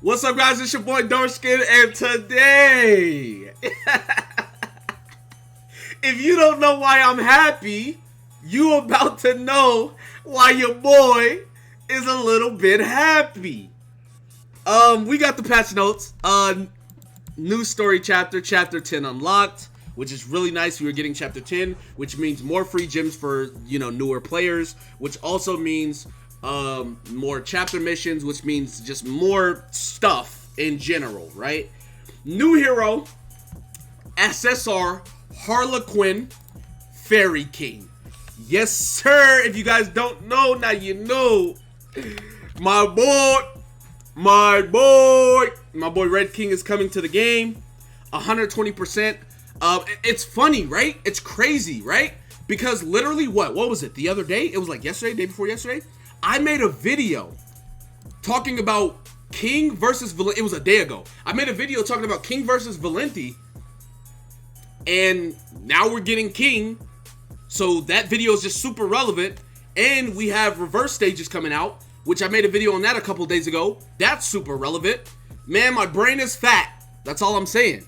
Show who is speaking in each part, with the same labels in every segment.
Speaker 1: What's up, guys? It's your boy Darkskin, and today, if you don't know why I'm happy, you about to know why your boy is a little bit happy. We got the patch notes. New story chapter 10 unlocked, which is really nice. We were getting chapter 10, which means more free gems for, newer players, which also means more chapter missions, which means just more stuff in general, right? New hero, SSR Harlequin Fairy King. Yes, sir. If you guys don't know, now you know. My boy Red King is coming to the game. 120%. It's funny, right? It's crazy, right? Because literally, what was it? The other day? It was like yesterday, day before yesterday. I made a video talking about King versus Valenti. It was a day ago. I made a video talking about King versus Valenti. And now we're getting King. So that video is just super relevant. And we have reverse stages coming out, which I made a video on that a couple days ago. That's super relevant. Man, my brain is fat. That's all I'm saying.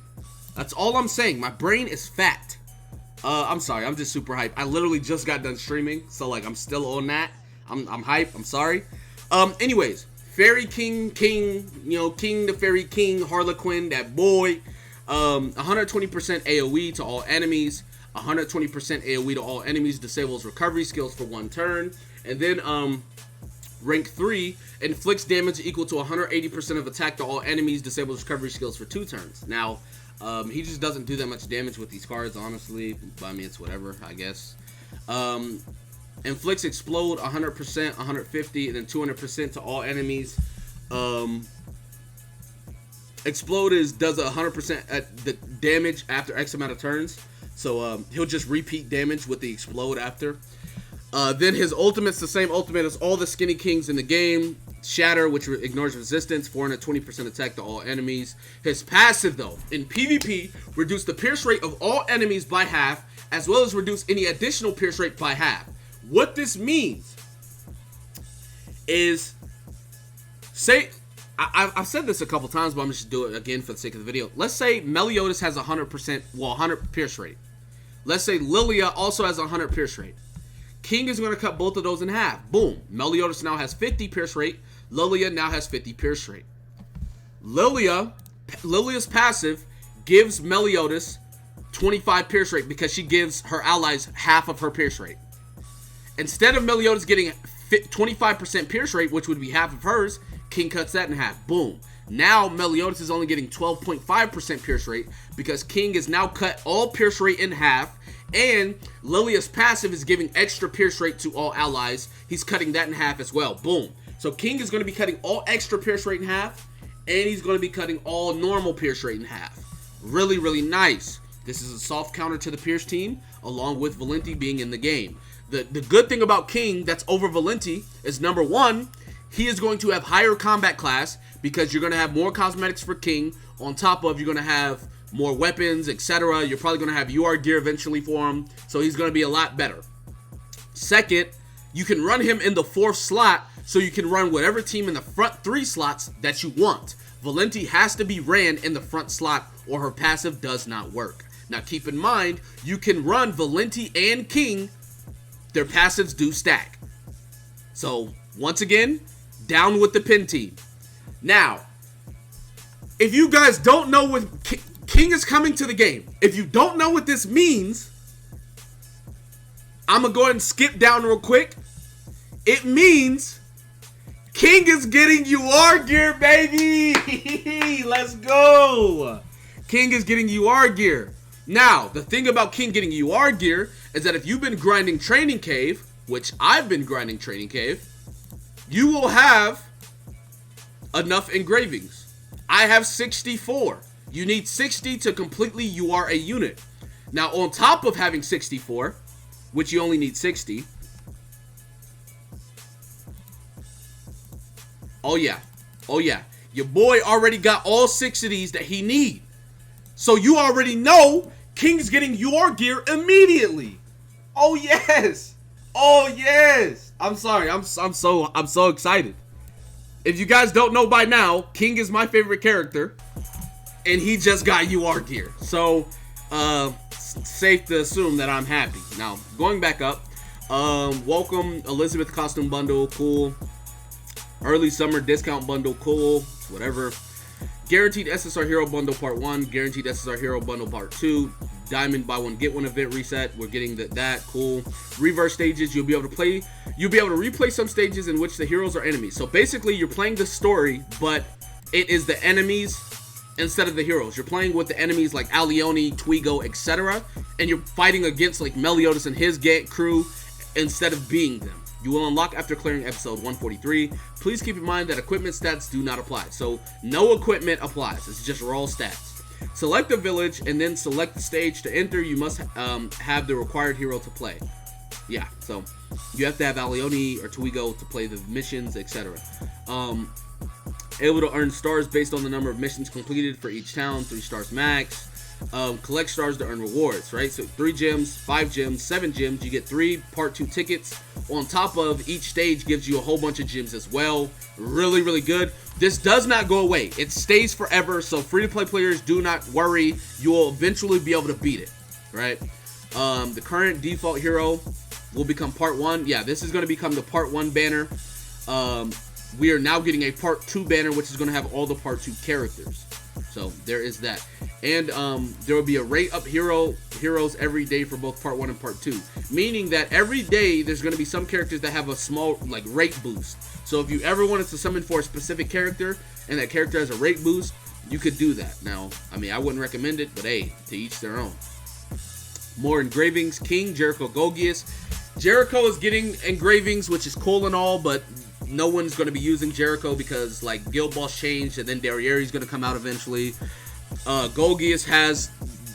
Speaker 1: That's all I'm saying. My brain is fat. I'm sorry. I'm just super hyped. I literally just got done streaming. So, like, I'm still on that. I'm hype. I'm sorry. Anyways, Fairy King, King the Fairy King, Harlequin, that boy. 120% AoE to all enemies. 120% AoE to all enemies. Disables recovery skills for 1 turn. And then, rank 3, inflicts damage equal to 180% of attack to all enemies. Disables recovery skills for 2 turns. Now, he just doesn't do that much damage with these cards, honestly. But I mean, it's whatever, I guess. Inflicts explode 100%, 150, and then 200% to all enemies. Explode does 100% at the damage after X amount of turns. So he'll just repeat damage with the explode after. Then his ultimate's the same ultimate as all the skinny kings in the game. Shatter, which ignores resistance, 420% attack to all enemies. His passive, though, in PvP, reduce the pierce rate of all enemies by half, as well as reduce any additional pierce rate by half. What this means is, say, I've said this a couple times, but I'm just do it again for the sake of the video. Let's say Meliodas has 100 pierce rate. Let's say Lilia also has 100 pierce rate. King is going to cut both of those in half. Boom. Meliodas now has 50 pierce rate. Lilia now has 50 pierce rate. Lilia's passive gives Meliodas 25 pierce rate because she gives her allies half of her pierce rate. Instead of Meliodas getting 25% pierce rate, which would be half of hers, King cuts that in half. Boom. Now Meliodas is only getting 12.5% pierce rate because King has now cut all pierce rate in half. And Lilia's passive is giving extra pierce rate to all allies. He's cutting that in half as well. Boom. So King is going to be cutting all extra pierce rate in half. And he's going to be cutting all normal pierce rate in half. Really, really nice. This is a soft counter to the Pierce team, along with Valenti being in the game. The good thing about King that's over Valenti is, number one, he is going to have higher combat class because you're going to have more cosmetics for King. On top of, you're going to have more weapons, etc. You're probably going to have UR gear eventually for him. So he's going to be a lot better. Second, you can run him in the 4th slot, so you can run whatever team in the front 3 slots that you want. Valenti has to be ran in the front slot or her passive does not work. Now keep in mind, you can run Valenti and King. Their passives do stack. So once again, down with the pin team. Now, if you guys don't know what King is coming to the game, if you don't know what this means, I'm going to go ahead and skip down real quick. It means King is getting UR gear, baby. Let's go. King is getting UR gear. Now, the thing about King getting UR gear is that if you've been grinding Training Cave, which I've been grinding Training Cave, you will have enough engravings. I have 64. You need 60 to completely UR a unit. Now, on top of having 64, which you only need 60. Oh yeah. Your boy already got all 6 of these that he need. So you already know King's getting UR gear immediately. Oh yes. I'm sorry. I'm so excited. if you guys don't know by now, King is my favorite character, and he just got UR gear. So, safe to assume that I'm happy. Now, going back up, welcome Elizabeth costume bundle, cool. Early summer discount bundle, cool. Whatever. Guaranteed SSR Hero Bundle Part 1, Guaranteed SSR Hero Bundle Part 2, Diamond Buy One Get One event reset. We're getting that, cool. Reverse stages, you'll be able to replay some stages in which the heroes are enemies. So basically, you're playing the story, but it is the enemies instead of the heroes. You're playing with the enemies like Alioni, Twigo, etc. And you're fighting against like Meliodas and his crew instead of being them. You will unlock after clearing episode 143. Please keep in mind that equipment stats do not apply. So no equipment applies. It's just raw stats. Select a village and then select the stage to enter. You must have the required hero to play. Yeah, so you have to have Alioni or Twigo to play the missions, etc. Able to earn stars based on the number of missions completed for each town, 3 stars max. Collect stars to earn rewards, right? So 3 gems, 5 gems, 7 gems. You get 3 part 2 tickets. On top of each stage gives you a whole bunch of gems as well. Really, really good. This does not go away. It stays forever. So free-to-play players, do not worry. You will eventually be able to beat it, right? The current default hero will become part 1. Yeah, this is going to become the part 1 banner. We are now getting a part 2 banner, which is going to have all the part 2 characters. So there is that. And there will be a rate up heroes every day for both part 1 and part 2. Meaning that every day there's going to be some characters that have a small like rate boost. So if you ever wanted to summon for a specific character and that character has a rate boost, you could do that. Now, I mean, I wouldn't recommend it, but hey, to each their own. More engravings. King, Jericho, Gogius. Jericho is getting engravings, which is cool and all, but no one's going to be using Jericho because like Guild Boss changed and then Darrieri's going to come out eventually. Gogius has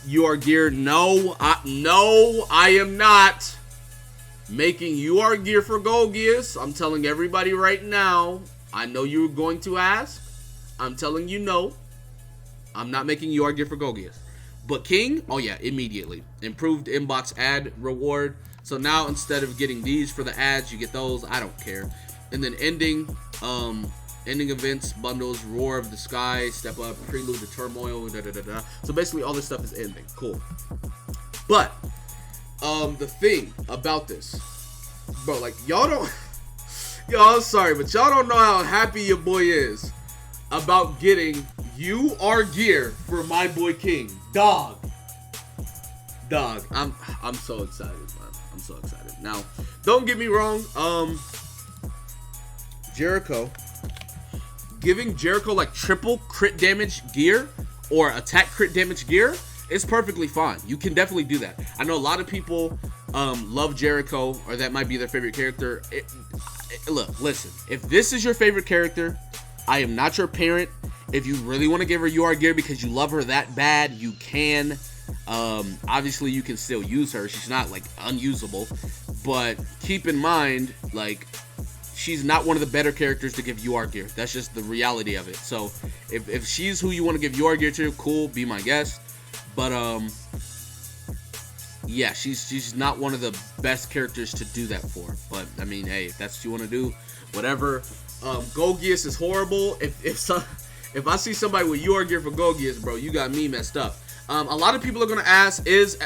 Speaker 1: UR gear. No, I am not making UR gear for Gogius. I'm telling everybody right now. I know you're going to ask. I'm telling you no. I'm not making UR gear for Gogius. But King, oh yeah, immediately. Improved inbox ad reward. So now instead of getting these for the ads, you get those. I don't care. And then ending events, bundles, Roar of the Sky, Step Up, Prelude to Turmoil, So basically all this stuff is ending. Cool. But the thing about this, bro, like y'all I'm sorry, but y'all don't know how happy your boy is about getting UR gear for my boy King. Dog. I'm so excited, man. I'm so excited. Now, don't get me wrong, giving Jericho like triple crit damage gear or attack crit damage gear is perfectly fine. You can definitely do that. I know a lot of people love Jericho, or that might be their favorite character. Look, listen, if this is your favorite character, I am not your parent. If you really want to give her UR gear because you love her that bad, you can. Obviously you can still use her. She's not like unusable, but keep in mind, like, she's not one of the better characters to give UR gear. That's just the reality of it. So if she's who you want to give UR gear to, cool, be my guest. But yeah, she's not one of the best characters to do that for. But I mean, hey, if that's what you want to do, whatever. Gogius is horrible. If I see somebody with UR gear for Gogius, bro, you got me messed up. A lot of people are gonna ask, is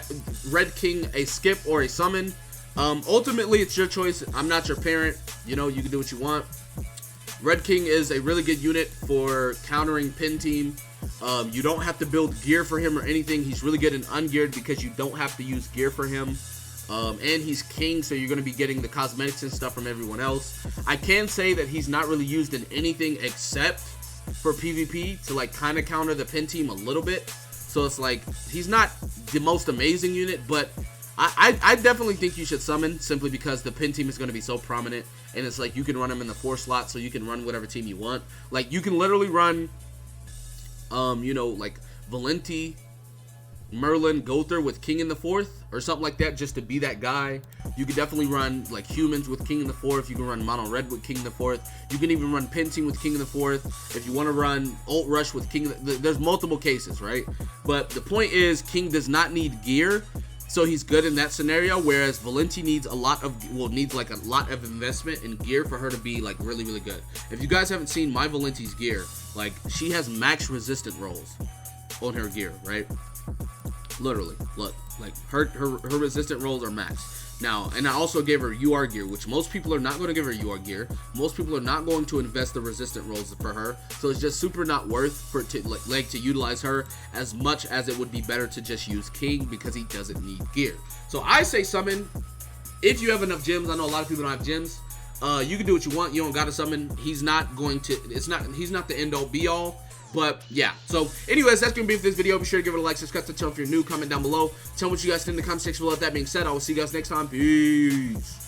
Speaker 1: Red King a skip or a summon? Ultimately, it's your choice. I'm not your parent. You know, you can do what you want. Red King is a really good unit for countering Pin Team. You don't have to build gear for him or anything. He's really good in ungeared because you don't have to use gear for him. And he's King, so you're going to be getting the cosmetics and stuff from everyone else. I can say that he's not really used in anything except for PvP to like kind of counter the Pin Team a little bit. So it's like, he's not the most amazing unit, but I definitely think you should summon, simply because the Pin Team is going to be so prominent, and it's like you can run him in the 4 slot, so you can run whatever team you want. Like, you can literally run, you know, like Valenti, Merlin, Gother with King in the 4th, or something like that, just to be that guy. You could definitely run like Humans with King in the 4th. You can run Mono Red with King in the 4th. You can even run Pin Team with King in the 4th. If you want to run Ult Rush with King, there's multiple cases, right? But the point is, King does not need gear So he's good in that scenario, whereas Valenti needs needs like a lot of investment in gear for her to be like really, really good. If you guys haven't seen my Valenti's gear, like she has max resistant rolls on her gear, right? Literally, look, like her resistant rolls are max. Now, and I also gave her UR gear, which most people are not going to give her UR gear. Most people are not going to invest the resistant rolls for her. So it's just super not worth for it to to utilize her as much as it would be better to just use King because he doesn't need gear. So I say summon if you have enough gems. I know a lot of people don't have gems. You can do what you want. You don't got to summon. He's not going to. He's not the end all be all. But yeah, so anyways, that's gonna be for this video. Be sure to give it a like, subscribe to the channel if you're new, comment down below, tell me what you guys think in the comment section below. With that being said, I will see you guys next time. Peace.